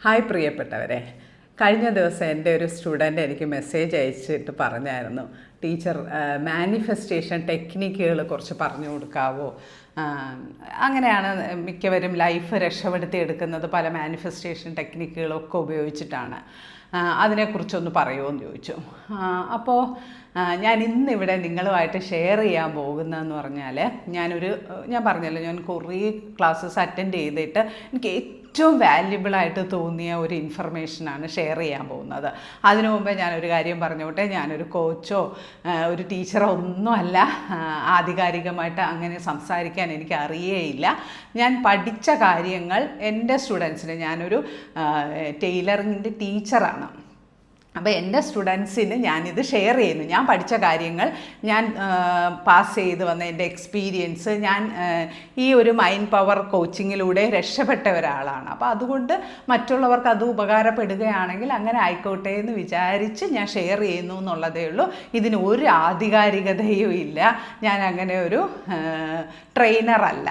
Hi പ്രിയപ്പെട്ടവരെ, കഴിഞ്ഞ ദിവസം എൻ്റെ ഒരു സ്റ്റുഡൻ്റ് എനിക്ക് മെസ്സേജ് അയച്ചിട്ട് പറഞ്ഞായിരുന്നു, ടീച്ചർ മാനിഫെസ്റ്റേഷൻ ടെക്നിക്കുകൾ കുറച്ച് പറഞ്ഞു കൊടുക്കാവോ. അങ്ങനെയാണ് മിക്കവരും ലൈഫ് രക്ഷപ്പെടുത്തി എടുക്കുന്നത്, പല മാനിഫെസ്റ്റേഷൻ ടെക്നിക്കുകളൊക്കെ ഉപയോഗിച്ചിട്ടാണ്. അതിനെക്കുറിച്ചൊന്ന് പറയുമോ എന്ന് ചോദിച്ചു. അപ്പോൾ ഞാൻ ഇന്നിവിടെ നിങ്ങളുമായിട്ട് ഷെയർ ചെയ്യാൻ പോകുന്നതെന്ന് പറഞ്ഞാൽ, ഞാൻ പറഞ്ഞല്ലോ, ഞാൻ കുറേ ക്ലാസ്സസ് അറ്റൻഡ് ചെയ്തിട്ട് എനിക്ക് ഏറ്റവും വാല്യുബിളായിട്ട് തോന്നിയ ഒരു ഇൻഫർമേഷനാണ് ഷെയർ ചെയ്യാൻ പോകുന്നത്. അതിനു മുമ്പേ ഞാനൊരു കാര്യം പറഞ്ഞോട്ടെ, ഞാനൊരു കോച്ചോ ഒരു ടീച്ചറോ ഒന്നുമല്ല. ആധികാരികമായിട്ട് അങ്ങനെ സംസാരിക്കാൻ എനിക്ക് അറിയേയില്ല. ഞാൻ പഠിച്ച കാര്യങ്ങൾ എൻ്റെ സ്റ്റുഡൻസിന്, ഞാനൊരു ടൈലറിങ്ങിൻ്റെ ടീച്ചറാണ്. അപ്പോൾ എൻ്റെ സ്റ്റുഡൻസിന് ഞാനിത് ഷെയർ ചെയ്യുന്നു. ഞാൻ പഠിച്ച കാര്യങ്ങൾ, ഞാൻ പാസ് ചെയ്ത് വന്ന എൻ്റെ എക്സ്പീരിയൻസ്, ഞാൻ ഈ ഒരു മൈൻഡ് പവർ കോച്ചിങ്ങിലൂടെ രക്ഷപ്പെട്ട ഒരാളാണ്. അപ്പോൾ അതുകൊണ്ട് മറ്റുള്ളവർക്ക് അത് ഉപകാരപ്പെടുകയാണെങ്കിൽ അങ്ങനെ ആയിക്കോട്ടെ എന്ന് വിചാരിച്ച് ഞാൻ ഷെയർ ചെയ്യുന്നു എന്നുള്ളതേ ഉള്ളൂ. ഇതിന് ഒരു ആധികാരികതയും ഇല്ല. ഞാൻ അങ്ങനെ ഒരു ട്രെയിനറല്ല.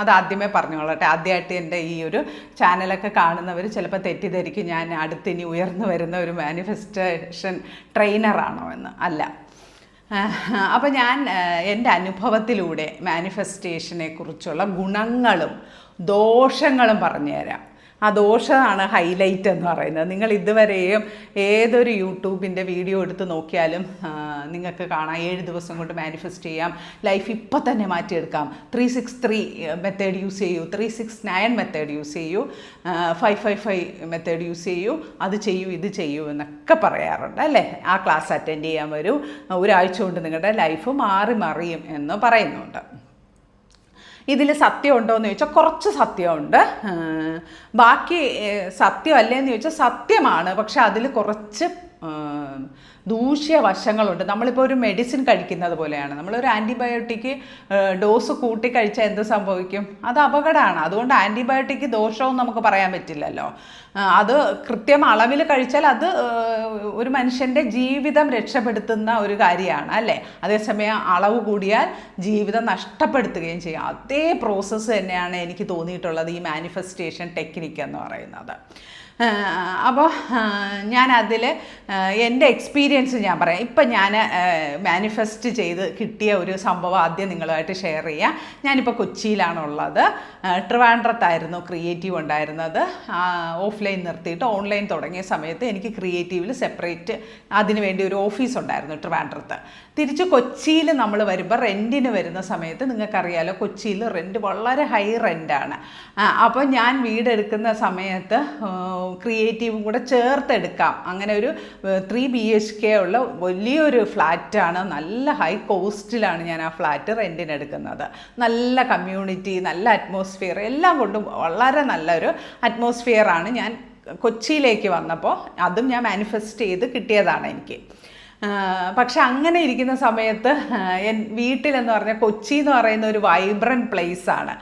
അതാദ്യമേ പറഞ്ഞോളട്ടെ. ആദ്യമായിട്ട് എൻ്റെ ഈ ഒരു ചാനലൊക്കെ കാണുന്നവർ ചിലപ്പോൾ തെറ്റിദ്ധരിക്കും ഞാൻ അടുത്തിനി ഉയർന്നു വരുന്ന ഒരു മാനിഫെസ്റ്റേഷൻ ട്രെയിനറാണോ എന്ന്. അല്ല. അപ്പോൾ ഞാൻ എൻ്റെ അനുഭവത്തിലൂടെ മാനിഫെസ്റ്റേഷനെ കുറിച്ചുള്ള ഗുണങ്ങളും ദോഷങ്ങളും പറഞ്ഞുതരാം. ആ ദോഷമാണ് ഹൈലൈറ്റ് എന്ന് പറയുന്നത്. നിങ്ങൾ ഇതുവരെയും ഏതൊരു യൂട്യൂബിൻ്റെ വീഡിയോ എടുത്ത് നോക്കിയാലും നിങ്ങൾക്ക് കാണാം, 7 ദിവസം കൊണ്ട് മാനിഫെസ്റ്റ് ചെയ്യാം, ലൈഫ് ഇപ്പോൾ തന്നെ മാറ്റിയെടുക്കാം, 363 മെത്തേഡ് യൂസ് ചെയ്യൂ, 369 മെത്തേഡ് യൂസ് ചെയ്യൂ, 555 മെത്തേഡ് യൂസ് ചെയ്യൂ, അത് ചെയ്യൂ, ഇത് ചെയ്യൂ എന്നൊക്കെ പറയാറുണ്ട് അല്ലേ. ആ ക്ലാസ് അറ്റൻഡ് ചെയ്യാൻ വരൂ, ഒരാഴ്ച കൊണ്ട് നിങ്ങളുടെ ലൈഫ് മറിയും എന്ന് പറയുന്നുണ്ട്. ഇതിൽ സത്യമുണ്ടോ എന്ന് ചോദിച്ചാൽ കുറച്ച് സത്യമുണ്ട്. ബാക്കി സത്യമല്ലേന്ന് ചോദിച്ചാൽ സത്യമാണ്, പക്ഷെ അതിൽ കുറച്ച് ദൂഷ്യവശങ്ങളുണ്ട്. നമ്മളിപ്പോൾ ഒരു മെഡിസിൻ കഴിക്കുന്നത് പോലെയാണ്. നമ്മളൊരു ആൻറ്റിബയോട്ടിക് ഡോസ് കൂട്ടി കഴിച്ചാൽ എന്ത് സംഭവിക്കും? അത് അപകടമാണ്. അതുകൊണ്ട് ആൻറ്റിബയോട്ടിക് ദോഷവും നമുക്ക് പറയാൻ പറ്റില്ലല്ലോ. അത് കൃത്യം അളവിൽ കഴിച്ചാൽ അത് ഒരു മനുഷ്യൻ്റെ ജീവിതം രക്ഷപ്പെടുത്തുന്ന ഒരു കാര്യമാണ് അല്ലേ. അതേസമയം അളവ് കൂടിയാൽ ജീവിതം നഷ്ടപ്പെടുത്തുകയും ചെയ്യും. അതേ പ്രോസസ്സ് തന്നെയാണ് എനിക്ക് തോന്നിയിട്ടുള്ളത് ഈ മാനിഫെസ്റ്റേഷൻ ടെക്നിക്ക് എന്ന് പറയുന്നത്. അപ്പോൾ ഞാനതിൽ എൻ്റെ എക്സ്പീരിയൻസ് ഞാൻ പറയാം. ഇപ്പം ഞാൻ മാനിഫെസ്റ്റ് ചെയ്ത് കിട്ടിയ ഒരു സംഭവം ആദ്യം നിങ്ങളുമായിട്ട് ഷെയർ ചെയ്യാം. ഞാനിപ്പോൾ കൊച്ചിയിലാണുള്ളത്. ട്രിവാൻഡ്രത്തായിരുന്നു ക്രിയേറ്റീവ് ഉണ്ടായിരുന്നത്. ഓഫ്ലൈൻ നിർത്തിയിട്ട് ഓൺലൈൻ തുടങ്ങിയ സമയത്ത് എനിക്ക് ക്രിയേറ്റീവിൽ സെപ്പറേറ്റ് അതിന് വേണ്ടി ഒരു ഓഫീസ് ഉണ്ടായിരുന്നു ട്രിവാൻഡ്രത്ത്. തിരിച്ച് കൊച്ചിയിൽ നമ്മൾ വരുമ്പോൾ റെൻറ്റിന് വരുന്ന സമയത്ത് നിങ്ങൾക്കറിയാലോ, കൊച്ചിയിൽ റെൻറ്റ് വളരെ ഹൈ റെൻറ്റാണ്. അപ്പോൾ ഞാൻ വീടെടുക്കുന്ന സമയത്ത് ക്രിയേറ്റീവും കൂടെ ചേർത്തെടുക്കാം, അങ്ങനെ ഒരു 3 BHK ഉള്ള വലിയൊരു ഫ്ലാറ്റാണ്. നല്ല ഹൈ കോസ്റ്റിലാണ് ഞാൻ ആ ഫ്ലാറ്റ് റെൻറ്റിന് എടുക്കുന്നത്. നല്ല കമ്മ്യൂണിറ്റി, നല്ല അറ്റ്മോസ്ഫിയർ, എല്ലാം കൊണ്ടും വളരെ നല്ലൊരു അറ്റ്മോസ്ഫിയറാണ്. ഞാൻ കൊച്ചിയിലേക്ക് വന്നപ്പോൾ അതും ഞാൻ മാനിഫെസ്റ്റ് ചെയ്ത് കിട്ടിയതാണ് എനിക്ക്. പക്ഷെ അങ്ങനെ ഇരിക്കുന്ന സമയത്ത് വീട്ടിലെന്ന് പറഞ്ഞാൽ കൊച്ചി എന്ന് പറയുന്ന ഒരു വൈബ്രൻറ്റ് പ്ലേസാണ്.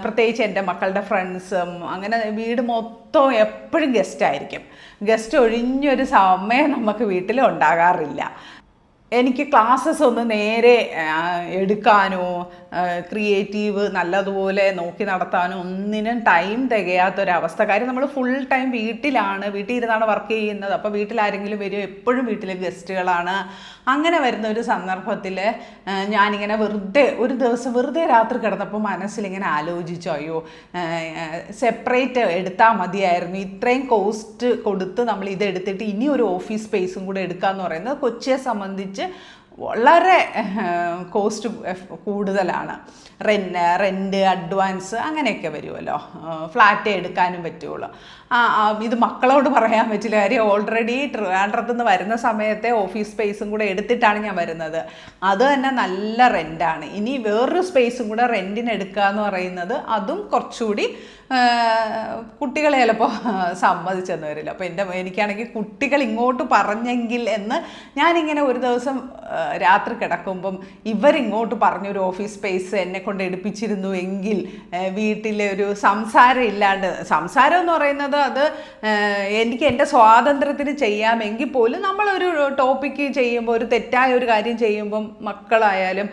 പ്രത്യേകിച്ച് എൻ്റെ മക്കളുടെ ഫ്രണ്ട്സും അങ്ങനെ വീട് മൊത്തം എപ്പോഴും ഗസ്റ്റായിരിക്കും. ഗസ്റ്റ് ഒഴിഞ്ഞൊരു സമയം നമുക്ക് വീട്ടിൽ ഉണ്ടാകാറില്ല. എനിക്ക് ക്ലാസ്സസ് ഒന്ന് നേരെ എടുക്കാനോ ക്രിയേറ്റീവ് നല്ലതുപോലെ നോക്കി നടത്താനോ ഒന്നിനും ടൈം തികയാത്തൊരവസ്ഥ. കാര്യം നമ്മൾ ഫുൾ ടൈം വീട്ടിൽ ഇരുന്നാണ് വർക്ക് ചെയ്യുന്നത്. അപ്പോൾ വീട്ടിലാരെങ്കിലും വരും, എപ്പോഴും വീട്ടിൽ ഗസ്റ്റുകളാണ്. അങ്ങനെ വരുന്ന ഒരു സന്ദർഭത്തിൽ ഞാനിങ്ങനെ ഒരു ദിവസം വെറുതെ രാത്രി കിടന്നപ്പോൾ മനസ്സിലിങ്ങനെ ആലോചിച്ചു, അയ്യോ സെപ്പറേറ്റ് എടുത്താൽ മതിയായിരുന്നു. ഇത്രയും കോസ്റ്റ് കൊടുത്ത് നമ്മൾ ഇതെടുത്തിട്ട് ഇനി ഒരു ഓഫീസ് സ്പേസും കൂടെ എടുക്കാമെന്ന് പറയുന്നത് കൊച്ചിയെ സംബന്ധിച്ച് വളരെ കോസ്റ്റ് കൂടുതലാണ്. റെൻറ്റ് അഡ്വാൻസ് അങ്ങനെയൊക്കെ വരുമല്ലോ. ഫ്ലാറ്റ് എടുക്കാനും പറ്റുള്ളൂ. ഇത് മക്കളോട് പറയാൻ പറ്റില്ല. കാര്യം ഓൾറെഡി ട്രിവാൻഡ്രത്ത് നിന്ന് വരുന്ന സമയത്തെ ഓഫീസ് സ്പേസും കൂടെ എടുത്തിട്ടാണ് ഞാൻ വരുന്നത്. അത് തന്നെ നല്ല റെൻറ്റാണ്. ഇനി വേറൊരു സ്പേസും കൂടെ റെൻറ്റിന് എടുക്കുക എന്ന് പറയുന്നത് അതും കുറച്ചുകൂടി കുട്ടികളെ ചിലപ്പോൾ സമ്മതിച്ചെന്ന് വരില്ല. അപ്പോൾ എനിക്കാണെങ്കിൽ കുട്ടികൾ ഇങ്ങോട്ട് പറഞ്ഞെങ്കിൽ എന്ന് ഞാനിങ്ങനെ ഒരു ദിവസം രാത്രി കിടക്കുമ്പം ഇവരിങ്ങോട്ട് പറഞ്ഞൊരു ഓഫീസ് സ്പേസ് എന്നെ കൊണ്ട് എടുപ്പിച്ചിരുന്നു എങ്കിൽ വീട്ടിലെ ഒരു സംസാരം എന്ന് പറയുന്നത് അത് എനിക്ക് എൻ്റെ സ്വാതന്ത്ര്യത്തിന് ചെയ്യാമെങ്കിൽ പോലും നമ്മളൊരു ടോപ്പിക്ക് ചെയ്യുമ്പോൾ, ഒരു തെറ്റായ ഒരു കാര്യം ചെയ്യുമ്പം മക്കളായാലും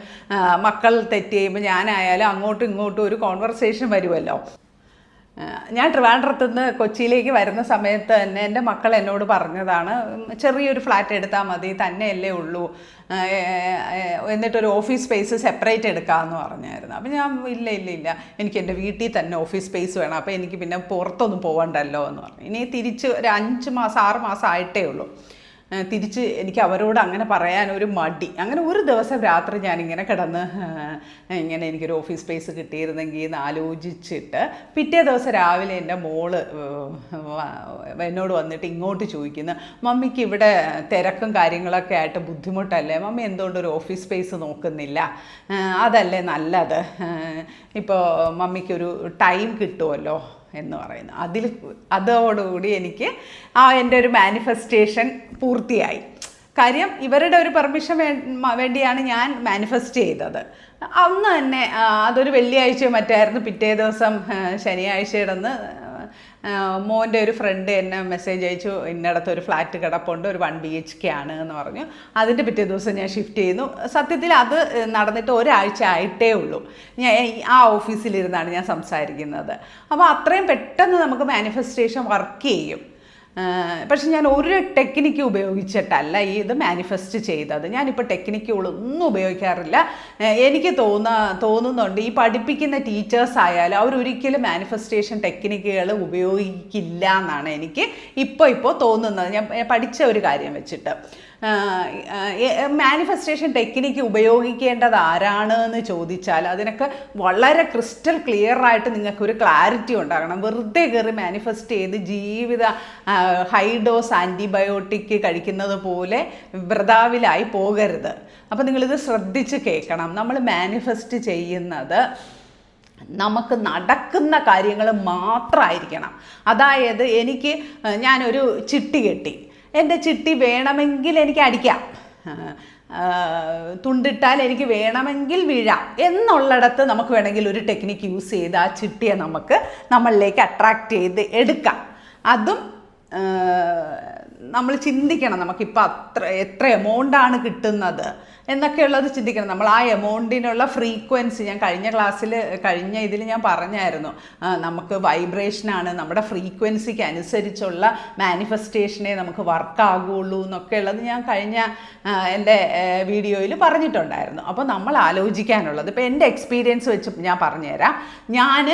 മക്കൾ തെറ്റ് ചെയ്യുമ്പോൾ ഞാനായാലും അങ്ങോട്ടും ഇങ്ങോട്ടും ഒരു കോൺവെർസേഷൻ വരുമല്ലോ. ഞാൻ ട്രിവാൻഡ്രത്ത് നിന്ന് കൊച്ചിയിലേക്ക് വരുന്ന സമയത്ത് തന്നെ എൻ്റെ മക്കൾ എന്നോട് പറഞ്ഞതാണ്, ചെറിയൊരു ഫ്ലാറ്റ് എടുത്താൽ മതി, തന്നെയല്ലേ ഉള്ളൂ, എന്നിട്ടൊരു ഓഫീസ് സ്പേസ് സെപ്പറേറ്റ് എടുക്കാമെന്ന് പറഞ്ഞായിരുന്നു. അപ്പം ഞാൻ ഇല്ല, എനിക്ക് എൻ്റെ വീട്ടിൽ തന്നെ ഓഫീസ് സ്പേസ് വേണം, അപ്പോൾ എനിക്ക് പിന്നെ പുറത്തൊന്നും പോകണ്ടല്ലോ എന്ന് പറഞ്ഞു. ഇനി തിരിച്ച് ഒരു 5 മാസം 6 മാസം ആയിട്ടേ ഉള്ളൂ. തിരിച്ച് എനിക്ക് അവരോട് അങ്ങനെ പറയാനൊരു മടി. അങ്ങനെ ഒരു ദിവസം രാത്രി ഞാനിങ്ങനെ കിടന്ന് ഇങ്ങനെ എനിക്കൊരു ഓഫീസ് സ്പേസ് കിട്ടിയിരുന്നെങ്കിൽ എന്ന് ആലോചിച്ചിട്ട് പിറ്റേ ദിവസം രാവിലെ എൻ്റെ മോള് എന്നോട് വന്നിട്ട് ഇങ്ങോട്ട് ചോദിക്കുന്നു, മമ്മിക്ക് ഇവിടെ തിരക്കും കാര്യങ്ങളൊക്കെ ആയിട്ട് ബുദ്ധിമുട്ടല്ലേ, മമ്മി എന്തുകൊണ്ടൊരു ഓഫീസ് സ്പേസ് നോക്കുന്നില്ല, അതല്ലേ നല്ലത്, ഇപ്പോൾ മമ്മിക്കൊരു ടൈം കിട്ടുമല്ലോ എന്ന് പറയുന്നു. അതോടുകൂടി എനിക്ക് എൻ്റെ ഒരു മാനിഫെസ്റ്റേഷൻ പൂർത്തിയായി. കാര്യം ഇവരുടെ ഒരു പെർമിഷൻ വേണ്ടിയാണ് ഞാൻ മാനിഫെസ്റ്റ് ചെയ്തത്. അന്ന് തന്നെ അതൊരു വെള്ളിയാഴ്ച മറ്റായിരുന്നു. പിറ്റേ ദിവസം ശനിയാഴ്ച ഇടന്ന് മോൻ്റെ ഒരു ഫ്രണ്ട് എന്നെ മെസ്സേജ് അയച്ചു, ഇന്നടത്ത് ഒരു ഫ്ലാറ്റ് കിടപ്പുണ്ട്, ഒരു 1 BHK ആണ് എന്ന് പറഞ്ഞു. അതിൻ്റെ പിറ്റേ ദിവസം ഞാൻ ഷിഫ്റ്റ് ചെയ്യുന്നു. സത്യത്തിൽ അത് നടന്നിട്ട് ഒരാഴ്ച ആയിട്ടേ ഉള്ളൂ. ഞാൻ ആ ഓഫീസിലിരുന്നാണ് ഞാൻ സംസാരിക്കുന്നത്. അപ്പോൾ അത്രയും പെട്ടെന്ന് നമുക്ക് മാനിഫെസ്റ്റേഷൻ വർക്ക് ചെയ്യും. പക്ഷെ ഞാൻ ഒരു ടെക്നിക്ക് ഉപയോഗിച്ചിട്ടല്ല ഇത് മാനിഫെസ്റ്റ് ചെയ്തത്. ഞാനിപ്പോൾ ടെക്നിക്കുകളൊന്നും ഉപയോഗിക്കാറില്ല. എനിക്ക് തോന്നുന്നുണ്ട് ഈ പഠിപ്പിക്കുന്ന ടീച്ചേഴ്സ് ആയാലും അവരൊരിക്കലും മാനിഫെസ്റ്റേഷൻ ടെക്നിക്കുകൾ ഉപയോഗിക്കില്ല എന്നാണ് എനിക്ക് ഇപ്പോൾ തോന്നുന്നത്. ഞാൻ പഠിച്ച ഒരു കാര്യം വെച്ചിട്ട് മാനിഫെസ്റ്റേഷൻ ടെക്നിക്ക് ഉപയോഗിക്കേണ്ടത് ആരാണ് എന്ന് ചോദിച്ചാൽ അതിനൊക്കെ വളരെ ക്രിസ്റ്റൽ ക്ലിയർ ആയിട്ട് നിങ്ങൾക്കൊരു ക്ലാരിറ്റി ഉണ്ടാകണം. വെറുതെ കയറി മാനിഫെസ്റ്റ് ചെയ്ത് ജീവിത ഹൈ ഡോസ് ആൻറ്റിബയോട്ടിക് കഴിക്കുന്നത് പോലെ വ്രതാവിലായി പോകരുത്. അപ്പോൾ നിങ്ങളിത് ശ്രദ്ധിച്ച് കേൾക്കണം. നമ്മൾ മാനിഫെസ്റ്റ് ചെയ്യുന്നത് നമുക്ക് നടക്കുന്ന കാര്യങ്ങൾ മാത്രമായിരിക്കണം. അതായത് ഞാനൊരു ചിട്ടി കെട്ടി, എൻ്റെ ചിട്ടി വേണമെങ്കിൽ എനിക്ക് അടിക്കാം, തുണ്ടിട്ടാൽ എനിക്ക് വേണമെങ്കിൽ വീഴാം എന്നുള്ളിടത്ത് നമുക്ക് വേണമെങ്കിൽ ഒരു ടെക്നിക്ക് യൂസ് ചെയ്ത് ആ ചിട്ടിയെ നമുക്ക് നമ്മളിലേക്ക് അട്രാക്റ്റ് ചെയ്ത് എടുക്കാം. അതും നമ്മൾ ചിന്തിക്കണം, നമുക്കിപ്പോൾ എത്ര എമൗണ്ടാണ് കിട്ടുന്നത് എന്നൊക്കെയുള്ളത് ചിന്തിക്കണം. നമ്മൾ ആ എമൗണ്ടിനുള്ള ഫ്രീക്വൻസി ഞാൻ കഴിഞ്ഞ ഇതിൽ ഞാൻ പറഞ്ഞായിരുന്നു, നമുക്ക് വൈബ്രേഷനാണ്, നമ്മുടെ ഫ്രീക്വൻസിക്ക് അനുസരിച്ചുള്ള മാനിഫെസ്റ്റേഷനെ നമുക്ക് വർക്കാകുള്ളൂ എന്നൊക്കെ ഉള്ളത് ഞാൻ കഴിഞ്ഞ എൻ്റെ വീഡിയോയിൽ പറഞ്ഞിട്ടുണ്ടായിരുന്നു. അപ്പോൾ നമ്മൾ ആലോചിക്കാനുള്ളത്, ഇപ്പോൾ എൻ്റെ എക്സ്പീരിയൻസ് വെച്ച് ഞാൻ പറഞ്ഞുതരാം. ഞാൻ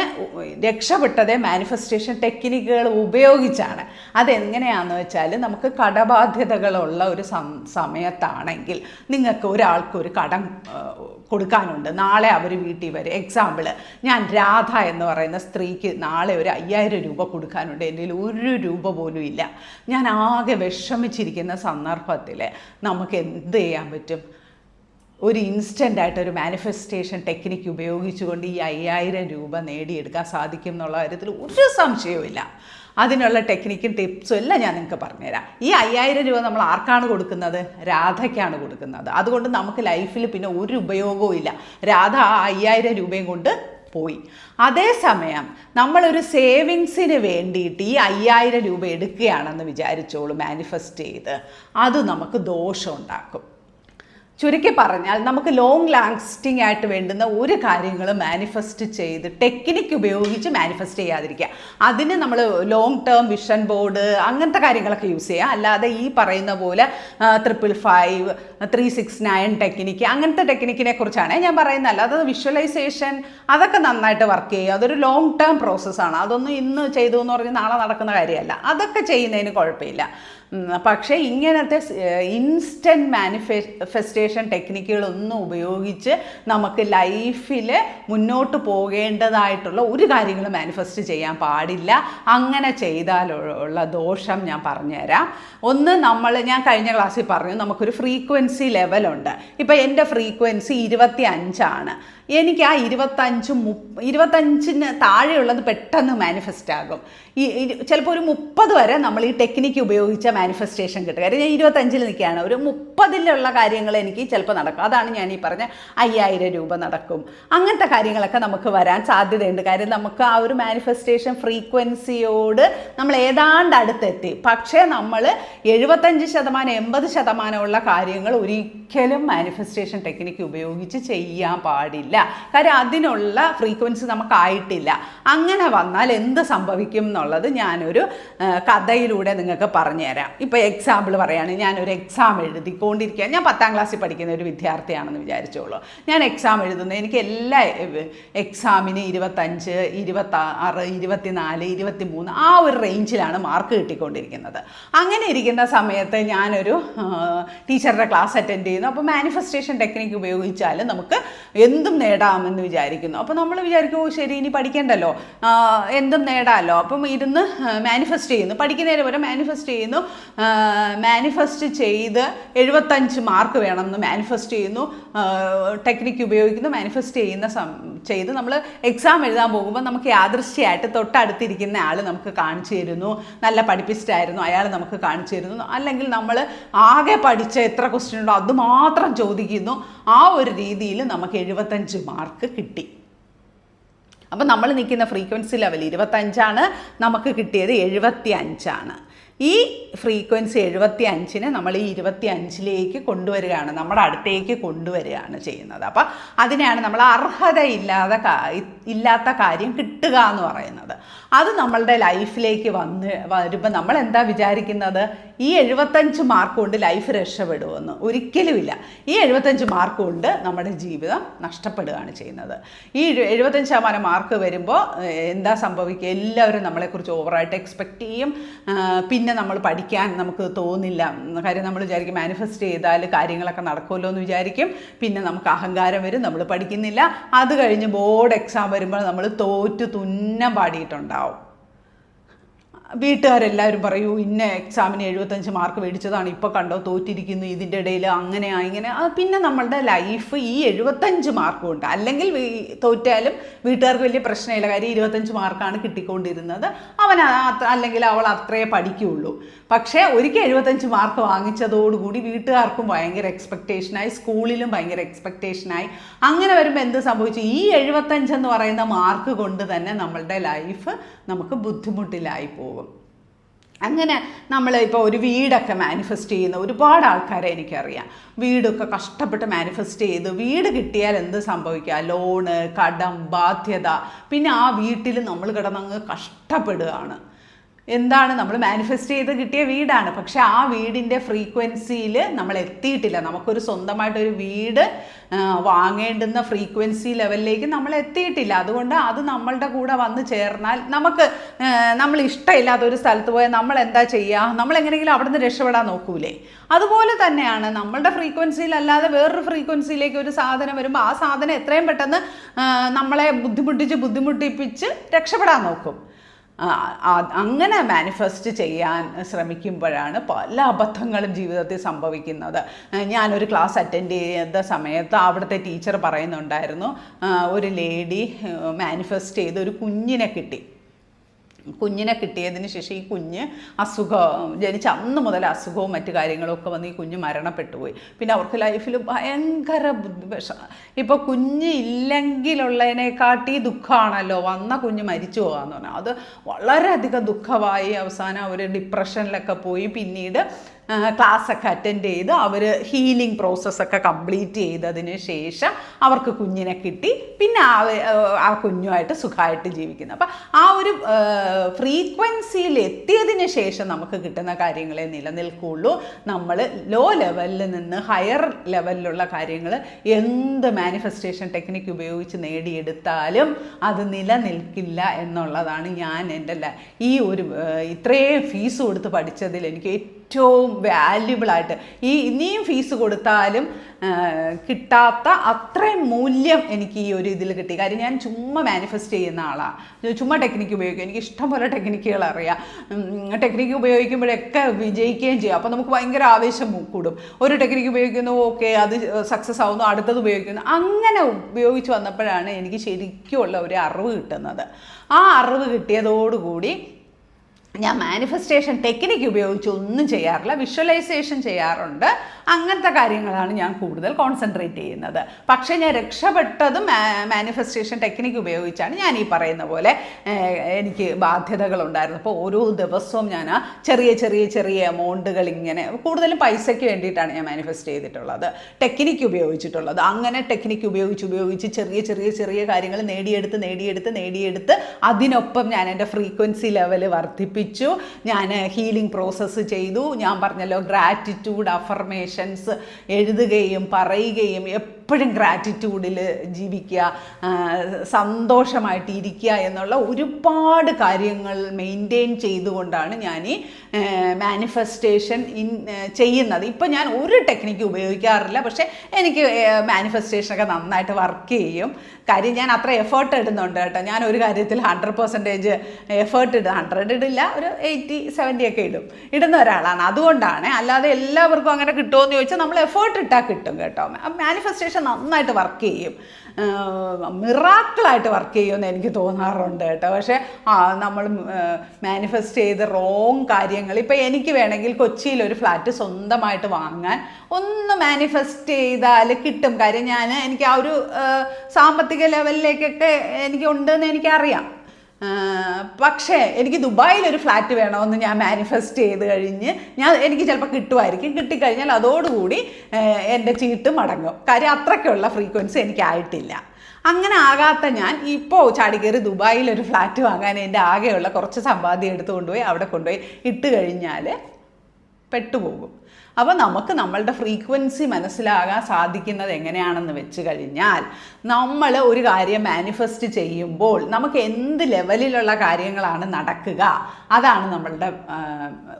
രക്ഷപ്പെട്ടതേ മാനിഫെസ്റ്റേഷൻ ടെക്നിക്കുകൾ ഉപയോഗിച്ചാണ്. അതെങ്ങനെയാണെന്ന് വെച്ചാൽ, നമുക്ക് കടബാധ്യതകളുള്ള ഒരു സമയത്താണെങ്കിൽ നിങ്ങൾക്ക് ഒരാൾക്കൊരു കടം കൊടുക്കാനുണ്ട്, നാളെ അവർ വീട്ടിൽ വരും. എക്സാമ്പിള്, ഞാൻ രാധ എന്ന് പറയുന്ന സ്ത്രീക്ക് നാളെ ഒരു 5000 രൂപ കൊടുക്കാനുണ്ട്, എൻ്റെ കയ്യിൽ 1 രൂപ പോലും ഇല്ല. ഞാൻ ആകെ വിഷമിച്ചിരിക്കുന്ന സന്ദർഭത്തിൽ നമുക്ക് എന്ത് ചെയ്യാൻ പറ്റും? ഒരു ഇൻസ്റ്റൻ്റായിട്ടൊരു മാനിഫെസ്റ്റേഷൻ ടെക്നിക്ക് ഉപയോഗിച്ചുകൊണ്ട് ഈ 5000 രൂപ നേടിയെടുക്കാൻ സാധിക്കും എന്നുള്ള കാര്യത്തിൽ ഒരു സംശയവുമില്ല. അതിനുള്ള ടെക്നിക്കും ടിപ്സും എല്ലാം ഞാൻ നിങ്ങൾക്ക് പറഞ്ഞുതരാം. ഈ 5000 രൂപ നമ്മൾ ആർക്കാണ് കൊടുക്കുന്നത്? രാധയ്ക്കാണ് കൊടുക്കുന്നത്. അതുകൊണ്ട് നമുക്ക് ലൈഫിൽ പിന്നെ ഒരു ഉപയോഗവും ഇല്ല. രാധ ആ 5000 രൂപയും കൊണ്ട് പോയി. അതേസമയം നമ്മളൊരു സേവിങ്സിന് വേണ്ടിയിട്ട് ഈ 5000 രൂപ എടുക്കുകയാണെന്ന് വിചാരിച്ചോളൂ, മാനിഫെസ്റ്റ് ചെയ്ത്, അത് നമുക്ക് ദോഷം ഉണ്ടാക്കും. ചുരുക്കി പറഞ്ഞാൽ നമുക്ക് ലോങ് ലാസ്റ്റിംഗ് ആയിട്ട് വേണ്ടുന്ന ഒരു കാര്യങ്ങൾ മാനിഫെസ്റ്റ് ചെയ്ത് ടെക്നിക്ക് ഉപയോഗിച്ച് മാനിഫെസ്റ്റ് ചെയ്യാതിരിക്കുക. അതിന് നമ്മൾ ലോങ് ടേം വിഷൻ ബോർഡ് അങ്ങനത്തെ കാര്യങ്ങളൊക്കെ യൂസ് ചെയ്യുക. അല്ലാതെ ഈ പറയുന്ന പോലെ 555 369 ടെക്നിക്ക് അങ്ങനത്തെ ടെക്നിക്കിനെ കുറിച്ചാണ് ഞാൻ പറയുന്നത്. അല്ലാതെ വിഷ്വലൈസേഷൻ അതൊക്കെ നന്നായിട്ട് വർക്ക് ചെയ്യുക. അതൊരു ലോങ് ടേം പ്രോസസ്സാണ്. അതൊന്നും ഇന്ന് ചെയ്തു എന്ന് പറഞ്ഞ് നാളെ നടക്കുന്ന കാര്യമല്ല. അതൊക്കെ ചെയ്യുന്നതിന് കുഴപ്പമില്ല. പക്ഷേ ഇങ്ങനത്തെ ഇൻസ്റ്റൻറ്റ് മാനിഫെസ്റ്റേഷൻ ടെക്നിക്കുകളൊന്നും ഉപയോഗിച്ച് നമുക്ക് ലൈഫിൽ മുന്നോട്ട് പോകേണ്ടതായിട്ടുള്ള ഒരു കാര്യങ്ങൾ മാനിഫെസ്റ്റ് ചെയ്യാൻ പാടില്ല. അങ്ങനെ ചെയ്താലുള്ള ദോഷം ഞാൻ പറഞ്ഞുതരാം. ഒന്ന്, ഞാൻ കഴിഞ്ഞ ക്ലാസ്സിൽ പറഞ്ഞു, നമുക്കൊരു ഫ്രീക്വൻസി ലെവലുണ്ട്. ഇപ്പോൾ എൻ്റെ ഫ്രീക്വൻസി 25 ആണ്. എനിക്ക് ആ 25-ന് താഴെയുള്ളത് പെട്ടെന്ന് മാനിഫെസ്റ്റ് ആകും. ചിലപ്പോൾ ഒരു 30 വരെ നമ്മൾ ഈ ടെക്നിക്ക് ഉപയോഗിച്ച മാനിഫെസ്റ്റേഷൻ കിട്ടും. കാര്യം ഞാൻ 25-ൽ നിൽക്കുകയാണ്. ഒരു 30-ലുള്ള കാര്യങ്ങൾ എനിക്ക് ചിലപ്പോൾ നടക്കും. അതാണ് ഞാൻ ഈ പറഞ്ഞ 5000 രൂപ നടക്കും. അങ്ങനത്തെ കാര്യങ്ങളൊക്കെ നമുക്ക് വരാൻ സാധ്യതയുണ്ട്. കാര്യം നമുക്ക് ആ ഒരു മാനിഫെസ്റ്റേഷൻ ഫ്രീക്വൻസിയോട് നമ്മൾ ഏതാണ്ട് അടുത്തെത്തി. പക്ഷേ നമ്മൾ 75% 80% ഉള്ള കാര്യങ്ങൾ ഒരിക്കലും മാനിഫെസ്റ്റേഷൻ ടെക്നിക്ക് ഉപയോഗിച്ച് ചെയ്യാൻ പാടില്ല. കാര്യം അതിനുള്ള ഫ്രീക്വൻസി നമുക്കായിട്ടില്ല. അങ്ങനെ വന്നാൽ എന്ത് സംഭവിക്കും എന്നുള്ളത് ഞാനൊരു കഥയിലൂടെ നിങ്ങൾക്ക് പറഞ്ഞുതരാം. ഇപ്പോൾ എക്സാമ്പിൾ പറയുകയാണെങ്കിൽ, ഞാനൊരു എക്സാം എഴുതിക്കൊണ്ടിരിക്കുക. ഞാൻ 10ാം ക്ലാസ്സിൽ പഠിക്കുന്ന ഒരു വിദ്യാർത്ഥിയാണെന്ന് വിചാരിച്ചോളൂ. ഞാൻ എക്സാം എഴുതുന്നത്, എനിക്ക് എല്ലാ എക്സാമിന് 25, 26, 24, 23 ആ ഒരു റേഞ്ചിലാണ് മാർക്ക് കിട്ടിക്കൊണ്ടിരിക്കുന്നത്. അങ്ങനെ ഇരിക്കുന്ന സമയത്ത് ഞാനൊരു ടീച്ചറുടെ ക്ലാസ് അറ്റൻഡ് ചെയ്യുന്നു. അപ്പോൾ മാനിഫെസ്റ്റേഷൻ ടെക്നിക്ക് ഉപയോഗിച്ചാൽ നമുക്ക് എന്തും നേടാമെന്ന് വിചാരിക്കുന്നു. അപ്പോൾ നമ്മൾ വിചാരിക്കും, ഓ ശരി, ഇനി പഠിക്കേണ്ടല്ലോ, എന്തും നേടാമല്ലോ. അപ്പം ഇരുന്ന് മാനിഫെസ്റ്റ് ചെയ്യുന്നു, പഠിക്കുന്നതിന് പോലെ മാനിഫെസ്റ്റ് ചെയ്യുന്നു. മാനിഫെസ്റ്റ് ചെയ്ത് 75 മാർക്ക് വേണമെന്ന് മാനിഫെസ്റ്റ് ചെയ്യുന്നു, ടെക്നിക്ക് ഉപയോഗിക്കുന്നു. മാനിഫെസ്റ്റ് ചെയ്ത് നമ്മൾ എക്സാം എഴുതാൻ പോകുമ്പോൾ നമുക്ക് യാദൃശ്ചികമായിട്ട് തൊട്ടടുത്തിരിക്കുന്ന ആൾ നമുക്ക് കാണിച്ചു തരുന്നു, നല്ല പഠിപ്പിസ്റ്റായിരുന്നു, അയാൾ നമുക്ക് കാണിച്ചു തരുന്നു. അല്ലെങ്കിൽ നമ്മൾ ആകെ പഠിച്ച എത്ര ക്വസ്റ്റ്യൻ ഉണ്ടോ അത് മാത്രം ചോദിക്കുന്നു. ആ ഒരു രീതിയിൽ നമുക്ക് 75 മാർക്ക് കിട്ടി. അപ്പം നമ്മൾ നിൽക്കുന്ന ഫ്രീക്വൻസി ലെവൽ 25ആണ്, നമുക്ക് കിട്ടിയത് 75ആണ്. ഈ ഫ്രീക്വൻസി 75നെ നമ്മൾ ഈ 25ലേക്ക് കൊണ്ടുവരികയാണ്, നമ്മുടെ അടുത്തേക്ക് കൊണ്ടുവരികയാണ് ചെയ്യുന്നത്. അപ്പം അതിനെയാണ് നമ്മൾ ഇല്ലാത്ത കാര്യം കിട്ടുക എന്ന് പറയുന്നത്. അത് നമ്മളുടെ ലൈഫിലേക്ക് വരുമ്പോൾ നമ്മൾ എന്താ വിചാരിക്കുന്നത്, ഈ 75 മാർക്ക് കൊണ്ട് ലൈഫ് രക്ഷപ്പെടുമെന്ന്? ഒരിക്കലുമില്ല. ഈ 75 മാർക്ക് കൊണ്ട് നമ്മുടെ ജീവിതം നഷ്ടപ്പെടുകയാണ് ചെയ്യുന്നത്. ഈ 75% മാർക്ക് വരുമ്പോൾ എന്താ സംഭവിക്കുക, എല്ലാവരും നമ്മളെക്കുറിച്ച് ഓവറായിട്ട് എക്സ്പെക്റ്റ് ചെയ്യും. പിന്നെ നമ്മൾ പഠിക്കാൻ നമുക്ക് തോന്നില്ല. കാര്യം നമ്മൾ വിചാരിക്കും മാനിഫെസ്റ്റ് ചെയ്താൽ കാര്യങ്ങളൊക്കെ നടക്കുമല്ലോ എന്ന് വിചാരിക്കും. പിന്നെ നമുക്ക് അഹങ്കാരം വരും, നമ്മൾ പഠിക്കുന്നില്ല. അത് കഴിഞ്ഞ് ബോർഡ് എക്സാം വരുമ്പോൾ നമ്മൾ തോറ്റു തുന്നം പാടിയിട്ടുണ്ടാവും. വീട്ടുകാരെല്ലാവരും പറയൂ, ഇന്ന എക്സാമിന് 75 മാർക്ക് മേടിച്ചതാണ്, ഇപ്പോൾ കണ്ടോ തോറ്റിരിക്കുന്നു, ഇതിൻ്റെ ഇടയിൽ അങ്ങനെയാ ഇങ്ങനെ. പിന്നെ നമ്മളുടെ ലൈഫ് ഈ 75 മാർക്ക് കൊണ്ട്, അല്ലെങ്കിൽ തോറ്റാലും വീട്ടുകാർക്ക് വലിയ പ്രശ്നമില്ല. കാര്യം 25 മാർക്കാണ് കിട്ടിക്കൊണ്ടിരുന്നത്, അല്ലെങ്കിൽ അവൾ അത്രേ പഠിക്കുകയുള്ളൂ. പക്ഷേ ഒരിക്കൽ 75 മാർക്ക് വാങ്ങിച്ചതോടുകൂടി വീട്ടുകാർക്കും ഭയങ്കര എക്സ്പെക്റ്റേഷനായി, സ്കൂളിലും ഭയങ്കര എക്സ്പെക്റ്റേഷനായി. അങ്ങനെ വരുമ്പോൾ എന്ത് സംഭവിച്ചു, ഈ 75 എന്ന് പറയുന്ന മാർക്ക് കൊണ്ട് തന്നെ നമ്മളുടെ ലൈഫ് നമുക്ക് ബുദ്ധിമുട്ടിലായി പോകും. അങ്ങനെ നമ്മൾ ഇപ്പോൾ ഒരു വീടൊക്കെ മാനിഫെസ്റ്റ് ചെയ്യുന്ന ഒരുപാട് ആൾക്കാരെ എനിക്കറിയാം. വീടൊക്കെ കഷ്ടപ്പെട്ട് മാനിഫെസ്റ്റ് ചെയ്ത് വീട് കിട്ടിയാൽ എന്ത് സംഭവിക്കുക, ലോണ്, കടം, ബാധ്യത. പിന്നെ ആ വീട്ടിൽ നമ്മൾ കിടന്നങ്ങ് കഷ്ടപ്പെടുകയാണ്. എന്താണ്, നമ്മൾ മാനിഫെസ്റ്റ് ചെയ്ത് കിട്ടിയ വീടാണ്, പക്ഷെ ആ വീടിൻ്റെ ഫ്രീക്വൻസിയിൽ നമ്മൾ എത്തിയിട്ടില്ല. നമുക്കൊരു സ്വന്തമായിട്ടൊരു വീട് വാങ്ങേണ്ടുന്ന ഫ്രീക്വൻസി ലെവലിലേക്ക് നമ്മൾ എത്തിയിട്ടില്ല. അതുകൊണ്ട് അത് നമ്മളുടെ കൂടെ വന്ന് ചേർന്നാൽ, നമ്മൾ ഇഷ്ടമില്ലാത്ത ഒരു സ്ഥലത്ത് പോയാൽ നമ്മൾ എന്താ ചെയ്യുക, നമ്മൾ എങ്ങനെയെങ്കിലും അവിടെ നിന്ന് രക്ഷപ്പെടാൻ നോക്കൂലേ? അതുപോലെ തന്നെയാണ് നമ്മളുടെ ഫ്രീക്വൻസിയിലല്ലാതെ വേറൊരു ഫ്രീക്വൻസിയിലേക്ക് ഒരു സാധനം വരുമ്പോൾ ആ സാധനം എത്രയും പെട്ടെന്ന് നമ്മളെ ബുദ്ധിമുട്ടിപ്പിച്ച് രക്ഷപ്പെടാൻ നോക്കും. അങ്ങനെ മാനിഫെസ്റ്റ് ചെയ്യാൻ ശ്രമിക്കുമ്പോഴാണ് പല അബദ്ധങ്ങളും ജീവിതത്തിൽ സംഭവിക്കുന്നത്. ഞാനൊരു ക്ലാസ് അറ്റൻഡ് ചെയ്ത സമയത്ത് അവിടുത്തെ ടീച്ചർ പറയുന്നുണ്ടായിരുന്നു, ഒരു ലേഡി മാനിഫെസ്റ്റ് ചെയ്ത് ഒരു കുഞ്ഞിനെ കിട്ടിയതിന് ശേഷം ഈ കുഞ്ഞ് ജനിച്ച അന്ന് മുതൽ അസുഖവും മറ്റു കാര്യങ്ങളും ഒക്കെ വന്ന് ഈ കുഞ്ഞ് മരണപ്പെട്ടു പോയി. പിന്നെ അവർക്ക് ലൈഫിൽ ഭയങ്കര ഇപ്പോൾ കുഞ്ഞ് ഇല്ലെങ്കിലുള്ളതിനെക്കാട്ടി ദുഃഖമാണല്ലോ വന്ന കുഞ്ഞ് മരിച്ചു പോകാമെന്ന് പറഞ്ഞാൽ. അത് വളരെയധികം ദുഃഖമായി. അവസാനം അവർ ഡിപ്രഷനിലൊക്കെ പോയി. പിന്നീട് ക്ലാസ്സൊക്കെ അറ്റൻഡ് ചെയ്ത് അവർ ഹീലിംഗ് പ്രോസസ്സൊക്കെ കംപ്ലീറ്റ് ചെയ്തതിന് ശേഷം അവർക്ക് കുഞ്ഞിനെ കിട്ടി. പിന്നെ ആ കുഞ്ഞുമായിട്ട് സുഖമായിട്ട് ജീവിക്കുന്നു. അപ്പം ആ ഒരു ഫ്രീക്വൻസിയിൽ എത്തിയതിന് ശേഷം നമുക്ക് കിട്ടുന്ന കാര്യങ്ങളെ നിലനിൽക്കുള്ളൂ. നമ്മൾ ലോ ലെവലിൽ നിന്ന് ഹയർ ലെവലിലുള്ള കാര്യങ്ങൾ എന്ത് മാനിഫെസ്റ്റേഷൻ ടെക്നിക്ക് ഉപയോഗിച്ച് നേടിയെടുത്താലും അത് നിലനിൽക്കില്ല എന്നുള്ളതാണ് ഞാൻ ഈ ഒരു ഇത്രയും ഫീസ് കൊടുത്ത് പഠിച്ചതിൽ എനിക്ക് ഏറ്റവും വാല്യുബിളായിട്ട്, ഇനിയും ഫീസ് കൊടുത്താലും കിട്ടാത്ത അത്രയും മൂല്യം എനിക്ക് ഈ ഒരു ഇതിൽ കിട്ടി. കാര്യം ഞാൻ ചുമ്മാ മാനിഫെസ്റ്റ് ചെയ്യുന്ന ആളാണ്, ചുമ്മാ ടെക്നിക്ക് ഉപയോഗിക്കും. എനിക്ക് ഇഷ്ടംപോലെ ടെക്നിക്കുകൾ അറിയാം. ടെക്നിക്ക് ഉപയോഗിക്കുമ്പോഴൊക്കെ വിജയിക്കുകയും ചെയ്യും. അപ്പോൾ നമുക്ക് ഭയങ്കര ആവേശം കൂടും. ഒരു ടെക്നിക്ക് ഉപയോഗിക്കുന്നു, ഓക്കെ അത് സക്സസ് ആവുന്നു, അടുത്തത് ഉപയോഗിക്കുന്നു. അങ്ങനെ ഉപയോഗിച്ച് വന്നപ്പോഴാണ് എനിക്ക് ശരിക്കുമുള്ള ഒരു അറിവ് കിട്ടുന്നത്. ആ അറിവ് കിട്ടിയതോടുകൂടി ഞാൻ മാനിഫെസ്റ്റേഷൻ ടെക്നിക്ക് ഉപയോഗിച്ച് ഒന്നും ചെയ്യാറില്ല, വിഷ്വലൈസേഷൻ ചെയ്യാറുണ്ട്. അങ്ങനത്തെ കാര്യങ്ങളാണ് ഞാൻ കൂടുതൽ കോൺസെൻട്രേറ്റ് ചെയ്യുന്നത്. പക്ഷേ ഞാൻ രക്ഷപ്പെട്ടതും മാനിഫെസ്റ്റേഷൻ ടെക്നിക്ക് ഉപയോഗിച്ചാണ്. ഞാൻ ഈ പറയുന്ന പോലെ എനിക്ക് ബാധ്യതകളുണ്ടായിരുന്നു. അപ്പോൾ ഓരോ ദിവസവും ഞാൻ ചെറിയ ചെറിയ ചെറിയ എമൗണ്ടുകൾ ഇങ്ങനെ, കൂടുതലും പൈസയ്ക്ക് വേണ്ടിയിട്ടാണ് ഞാൻ മാനിഫെസ്റ്റ് ചെയ്തിട്ടുള്ളത്, ടെക്നിക്ക് ഉപയോഗിച്ചിട്ടുള്ളത്. അങ്ങനെ ടെക്നിക്ക് ഉപയോഗിച്ച് ചെറിയ ചെറിയ ചെറിയ കാര്യങ്ങൾ നേടിയെടുത്ത് അതിനൊപ്പം ഞാൻ എൻ്റെ ഫ്രീക്വൻസി ലെവൽ വർദ്ധിപ്പിച്ചു. ഞാൻ ഹീലിംഗ് പ്രോസസ്സ് ചെയ്തു. ഞാൻ പറഞ്ഞല്ലോ, ഗ്രാറ്റിറ്റ്യൂഡ് അഫർമേഷൻസ് എഴുതുകയും പറയുകയും എപ്പോഴും ഗ്രാറ്റിറ്റ്യൂഡിൽ ജീവിക്കുക, സന്തോഷമായിട്ട് ഇരിക്കുക എന്നുള്ള ഒരുപാട് കാര്യങ്ങൾ മെയിൻറ്റെയിൻ ചെയ്തുകൊണ്ടാണ് ഞാൻ ഈ മാനിഫെസ്റ്റേഷൻ ചെയ്യുന്നത്. ഇപ്പം ഞാൻ ഒരു ടെക്നിക്ക് ഉപയോഗിക്കാറില്ല, പക്ഷേ എനിക്ക് മാനിഫെസ്റ്റേഷനൊക്കെ നന്നായിട്ട് വർക്ക് ചെയ്യും. കാര്യം ഞാൻ അത്ര എഫേർട്ട് ഇടുന്നുണ്ട് കേട്ടോ. ഞാൻ ഒരു കാര്യത്തിൽ 100% എഫേർട്ട് 100 ഇടില്ല, ഒരു 80-70 ഒക്കെ ഇടുന്ന ഒരാളാണ്. അതുകൊണ്ടാണ്. അല്ലാതെ എല്ലാവർക്കും അങ്ങനെ കിട്ടുമോ എന്ന് ചോദിച്ചാൽ നമ്മൾ എഫേർട്ട് ഇട്ടാൽ കിട്ടും കേട്ടോ. മാനിഫെസ്റ്റേഷൻ നന്നായിട്ട് വർക്ക് ചെയ്യും, മിറാക്കിളായിട്ട് വർക്ക് ചെയ്യുമെന്ന് എനിക്ക് തോന്നാറുണ്ട് കേട്ടോ. പക്ഷേ നമ്മൾ മാനിഫെസ്റ്റ് ചെയ്ത് റോങ് കാര്യങ്ങൾ, ഇപ്പം എനിക്ക് വേണമെങ്കിൽ കൊച്ചിയിൽ ഒരു ഫ്ലാറ്റ് സ്വന്തമായിട്ട് വാങ്ങാൻ ഒന്ന് മാനിഫെസ്റ്റ് ചെയ്താൽ കിട്ടും. കാര്യം എനിക്ക് ആ ഒരു സാമ്പത്തിക ലെവലിലേക്കൊക്കെ എനിക്ക് ഉണ്ടെന്ന് എനിക്കറിയാം. പക്ഷേ എനിക്ക് ദുബായിലൊരു ഫ്ലാറ്റ് വേണമെന്ന് ഞാൻ മാനിഫെസ്റ്റ് ചെയ്ത് കഴിഞ്ഞ് എനിക്ക് ചിലപ്പോൾ കിട്ടുമായിരിക്കും. കിട്ടിക്കഴിഞ്ഞാൽ അതോടുകൂടി എൻ്റെ ചീട്ട് മടങ്ങും. കാര്യം അത്രയ്ക്കുള്ള ഫ്രീക്വൻസി എനിക്കായിട്ടില്ല. അങ്ങനെ ആകാത്ത ഞാൻ ഇപ്പോൾ ചാടിക്കയറി ദുബായിലൊരു ഫ്ലാറ്റ് വാങ്ങാൻ എൻ്റെ ആകെയുള്ള കുറച്ച് സമ്പാദ്യം എടുത്ത് കൊണ്ടുപോയി അവിടെ കൊണ്ടുപോയി ഇട്ട് കഴിഞ്ഞാൽ പെട്ടുപോകും. അപ്പോൾ നമുക്ക് നമ്മളുടെ ഫ്രീക്വൻസി മനസ്സിലാകാൻ സാധിക്കുന്നത് എങ്ങനെയാണെന്ന് വെച്ച് കഴിഞ്ഞാൽ, നമ്മൾ ഒരു കാര്യം മാനിഫെസ്റ്റ് ചെയ്യുമ്പോൾ നമുക്ക് എന്ത് ലെവലിലുള്ള കാര്യങ്ങളാണ് നടക്കുക, അതാണ് നമ്മളുടെ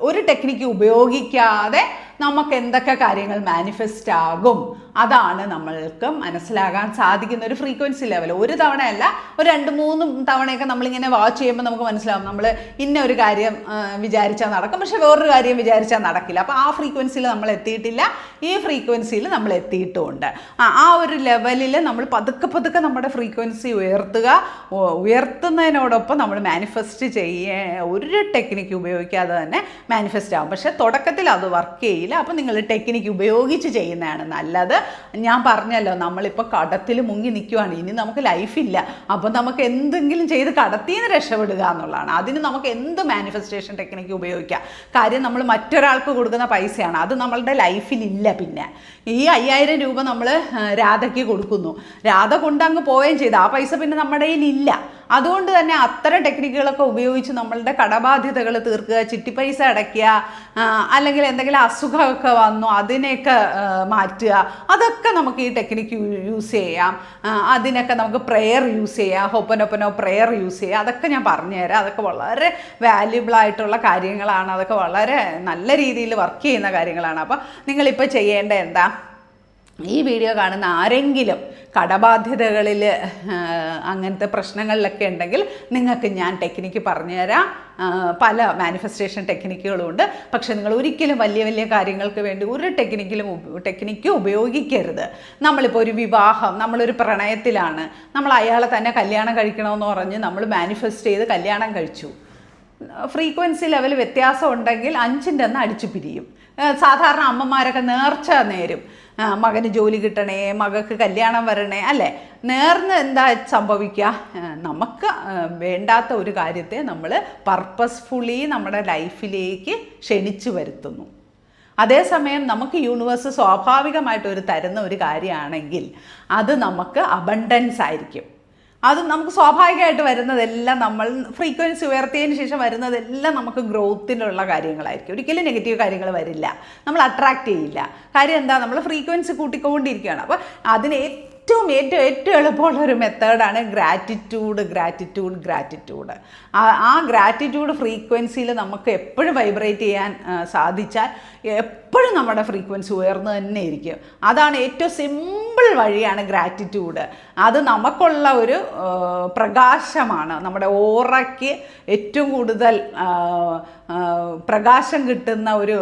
ഒരു ടെക്നിക്ക് ഉപയോഗിക്കാതെ നമുക്ക് എന്തൊക്കെ കാര്യങ്ങൾ മാനിഫെസ്റ്റ് ആകും, അതാണ് നമ്മൾക്ക് മനസ്സിലാകാൻ സാധിക്കുന്ന ഒരു ഫ്രീക്വൻസി ലെവൽ. ഒരു തവണയല്ല, ഒരു 2-3 തവണയൊക്കെ നമ്മളിങ്ങനെ വാച്ച് ചെയ്യുമ്പോൾ നമുക്ക് മനസ്സിലാവും നമ്മൾ ഇന്ന ഒരു കാര്യം വിചാരിച്ചാൽ നടക്കും, പക്ഷെ വേറൊരു കാര്യം വിചാരിച്ചാൽ നടക്കില്ല. അപ്പോൾ ആ ഫ്രീക്വൻസിയിൽ നമ്മൾ എത്തിയിട്ടില്ല, ഈ ഫ്രീക്വൻസിയിൽ നമ്മൾ എത്തിയിട്ടുമുണ്ട്. ആ ഒരു ലെവലിൽ നമ്മൾ പതുക്കെ നമ്മുടെ ഫ്രീക്വൻസി ഉയർത്തുന്നതിനോടൊപ്പം നമ്മൾ മാനിഫെസ്റ്റ് ഒരു ടെക്നിക്ക് ഉപയോഗിക്കാതെ തന്നെ മാനിഫെസ്റ്റ് ആകും. പക്ഷേ തുടക്കത്തിൽ അത് വർക്ക് ചെയ്യില്ല. അപ്പോൾ നിങ്ങൾ ടെക്നിക്ക് ഉപയോഗിച്ച് ചെയ്യുന്നതാണ് നല്ലത്. ഞാൻ പറഞ്ഞല്ലോ, നമ്മളിപ്പോൾ കടത്തിൽ മുങ്ങി നിൽക്കുവാണ്, ഇനി നമുക്ക് ലൈഫില്ല. അപ്പോൾ നമുക്ക് എന്തെങ്കിലും ചെയ്ത് കടത്തിൽ നിന്ന് രക്ഷപ്പെടുക എന്നുള്ളതാണ്. അതിന് നമുക്ക് എന്ത് മാനിഫെസ്റ്റേഷൻ ടെക്നിക്ക് ഉപയോഗിക്കാം. കാര്യം നമ്മൾ മറ്റൊരാൾക്ക് കൊടുക്കുന്ന പൈസയാണ്, അത് നമ്മളുടെ ലൈഫിലില്ല. പിന്നെ ഈ 5000 രൂപ നമ്മൾ രാധയ്ക്ക് കൊടുക്കുന്നു, രാധ കൊണ്ടങ്ങ് പോവുകയും ചെയ്തു, ആ പൈസ പിന്നെ നമ്മുടെ കയ്യിലില്ല. അതുകൊണ്ട് തന്നെ അത്തരം ടെക്നിക്കുകളൊക്കെ ഉപയോഗിച്ച് നമ്മളുടെ കടബാധ്യതകൾ തീർക്കുക, ചിട്ടിപ്പൈസ അടയ്ക്കുക, അല്ലെങ്കിൽ എന്തെങ്കിലും അസുഖമൊക്കെ വന്നു അതിനെയൊക്കെ മാറ്റുക, അതൊക്കെ നമുക്ക് ഈ ടെക്നിക്ക് യൂസ് ചെയ്യാം. അതിനൊക്കെ നമുക്ക് പ്രെയർ യൂസ് ചെയ്യാം, ഹോപ്പനൊപ്പനോ പ്രെയർ യൂസ് ചെയ്യാം. അതൊക്കെ ഞാൻ പറഞ്ഞുതരാം. അതൊക്കെ വളരെ വാല്യുബിൾ ആയിട്ടുള്ള കാര്യങ്ങളാണ്, അതൊക്കെ വളരെ നല്ല രീതിയിൽ വർക്ക് ചെയ്യുന്ന കാര്യങ്ങളാണ്. അപ്പോൾ നിങ്ങളിപ്പോൾ ചെയ്യേണ്ട എന്താ, ഈ വീഡിയോ കാണുന്ന ആരെങ്കിലും കടബാധ്യതകളിൽ അങ്ങനത്തെ പ്രശ്നങ്ങളിലൊക്കെ ഉണ്ടെങ്കിൽ നിങ്ങൾക്ക് ഞാൻ ടെക്നിക്ക് പറഞ്ഞുതരാം. പല മാനിഫെസ്റ്റേഷൻ ടെക്നിക്കുകളുമുണ്ട്. പക്ഷെ നിങ്ങൾ ഒരിക്കലും വലിയ വലിയ കാര്യങ്ങൾക്ക് വേണ്ടി ഒരു ടെക്നിക്ക് ഉപയോഗിക്കരുത്. നമ്മളിപ്പോൾ ഒരു വിവാഹം, നമ്മളൊരു പ്രണയത്തിലാണ്, നമ്മൾ അയാളെ തന്നെ കല്യാണം കഴിക്കണമെന്ന് പറഞ്ഞ് നമ്മൾ മാനിഫെസ്റ്റ് ചെയ്ത് കല്യാണം കഴിച്ചു. ഫ്രീക്വൻസി ലെവൽ വ്യത്യാസം ഉണ്ടെങ്കിൽ 5ൻ്റെ അന്ന് അടിച്ചു പിരിയും. സാധാരണ അമ്മമാരൊക്കെ നേർച്ച നേരും, മകന് ജോലി കിട്ടണേ, മകൾക്ക് കല്യാണം വരണേ, അല്ലേ? നേർന്ന് എന്താ സംഭവിക്കുക, നമുക്ക് വേണ്ടാത്ത ഒരു കാര്യത്തെ നമ്മൾ പർപ്പസ്ഫുള്ളി നമ്മുടെ ലൈഫിലേക്ക് ക്ഷണിച്ചു വരുത്തുന്നു. അതേസമയം നമുക്ക് യൂണിവേഴ്സ് സ്വാഭാവികമായിട്ടൊരു തരുന്ന ഒരു കാര്യമാണെങ്കിൽ അത് നമുക്ക് അബണ്ടൻസ് ആയിരിക്കും. അത് നമുക്ക് സ്വാഭാവികമായിട്ട് വരുന്നതെല്ലാം, നമ്മൾ ഫ്രീക്വൻസി ഉയർത്തിയതിന് ശേഷം വരുന്നതെല്ലാം നമുക്ക് ഗ്രോത്തിനുള്ള കാര്യങ്ങളായിരിക്കും. ഒരിക്കലും നെഗറ്റീവ് കാര്യങ്ങൾ വരില്ല, നമ്മൾ അട്രാക്റ്റ് ചെയ്യില്ല. കാര്യം എന്താ, നമ്മൾ ഫ്രീക്വൻസി കൂട്ടിക്കൊണ്ടിരിക്കുകയാണ്. അപ്പോൾ അതിന് ഏറ്റവും എളുപ്പമുള്ള ഒരു മെത്തേഡാണ് ഗ്രാറ്റിറ്റ്യൂഡ്. ആ ഗ്രാറ്റിറ്റ്യൂഡ് ഫ്രീക്വൻസിയിൽ നമുക്ക് എപ്പോഴും വൈബ്രേറ്റ് ചെയ്യാൻ സാധിച്ചാൽ എപ്പോഴും നമ്മുടെ ഫ്രീക്വൻസി ഉയർന്നു തന്നെ ഇരിക്കും. അതാണ് ഏറ്റവും സിമ്പിൾ വഴിയാണ് ഗ്രാറ്റിറ്റ്യൂഡ്. അത് നമുക്കുള്ള ഒരു പ്രകാശമാണ്, നമ്മുടെ ഓറയ്ക്ക് ഏറ്റവും കൂടുതൽ പ്രകാശം കിട്ടുന്ന ഒരു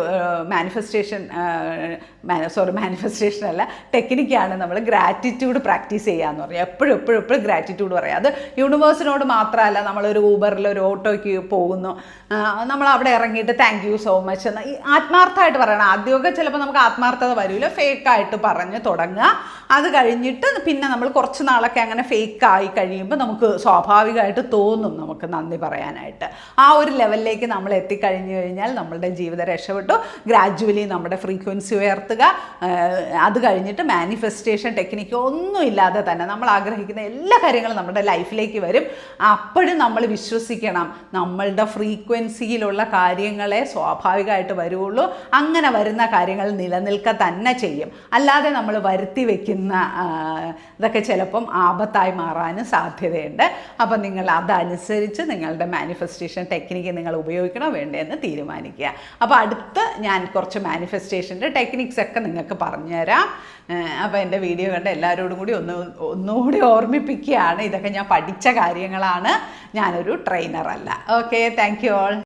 മാനിഫെസ്റ്റേഷൻ അല്ല, ടെക്നിക്കാണ് നമ്മൾ ഗ്രാറ്റിറ്റ്യൂഡ് പ്രാക്ടീസ് ചെയ്യുക എന്ന് പറയുക. എപ്പോഴും ഗ്രാറ്റിറ്റ്യൂഡ് പറയുക. അത് യൂണിവേഴ്സിനോട് മാത്രമല്ല, നമ്മളൊരു ഊബറിൽ ഒരു ഓട്ടോയ്ക്ക് പോകുന്നു, നമ്മൾ അവിടെ ഇറങ്ങിയിട്ട് താങ്ക് യു സോ മച്ച് എന്ന് ഈ ആത്മാർത്ഥമായിട്ട് പറയണം. ആദ്യമൊക്കെ ചിലപ്പോൾ നമുക്ക് ആത്മാർത്ഥത വരില്ല, ഫേക്കായിട്ട് പറഞ്ഞ് തുടങ്ങുക. അത് കഴിഞ്ഞിട്ട് പിന്നെ നമ്മൾ കുറച്ച് നാളൊക്കെ അങ്ങനെ ഫേക്കായി കഴിയുമ്പോൾ നമുക്ക് സ്വാഭാവികമായിട്ട് തോന്നും നമുക്ക് നന്ദി പറയാനായിട്ട്. ആ ഒരു ലെവലിലേക്ക് നമ്മൾ എത്തിക്കഴിഞ്ഞു കഴിഞ്ഞാൽ നമ്മളുടെ ജീവിതം രക്ഷപ്പെട്ടു. ഗ്രാജുവലി നമ്മുടെ ഫ്രീക്വൻസി ഉയർത്തുക. അത് കഴിഞ്ഞിട്ട് മാനിഫെസ്റ്റേഷൻ ടെക്നിക്ക് ഒന്നുമില്ലാതെ തന്നെ നമ്മൾ ആഗ്രഹിക്കുന്ന എല്ലാ കാര്യങ്ങളും നമ്മുടെ ലൈഫിലേക്ക് വരും. അപ്പോഴും നമ്മൾ വിശ്വസിക്കണം, നമ്മളുടെ ഫ്രീക്വൻസിയിലുള്ള കാര്യങ്ങളെ സ്വാഭാവികമായിട്ട് വരുള്ളൂ. അങ്ങനെ വരുന്ന കാര്യങ്ങൾ നിലനിൽക്കുക തന്നെ ചെയ്യും. അല്ലാതെ നമ്മൾ വരുത്തി വയ്ക്കുന്ന ഇതൊക്കെ ചിലപ്പം ആപത്തായി മാറാനും സാധ്യതയുണ്ട്. അപ്പം നിങ്ങൾ അതനുസരിച്ച് നിങ്ങളുടെ മാനിഫെസ്റ്റേഷൻ ടെക്നിക്ക് നിങ്ങൾ ഉപയോഗിക്കണോ വേണ്ടതെന്ന് തീരുമാനിക്കുക. അപ്പോൾ അടുത്ത് ഞാൻ കുറച്ച് മാനിഫെസ്റ്റേഷൻ്റെ ടെക്നിക്സ് ഒക്കെ നിങ്ങൾക്ക് പറഞ്ഞുതരാം. അപ്പോൾ എൻ്റെ വീഡിയോ കണ്ട എല്ലാവരോടും കൂടി ഒന്നുകൂടി ഓർമ്മിപ്പിക്കുകയാണ്, ഇതൊക്കെ ഞാൻ പഠിച്ച കാര്യങ്ങളാണ്, ഞാനൊരു ട്രെയിനറല്ല. Okay, thank you all.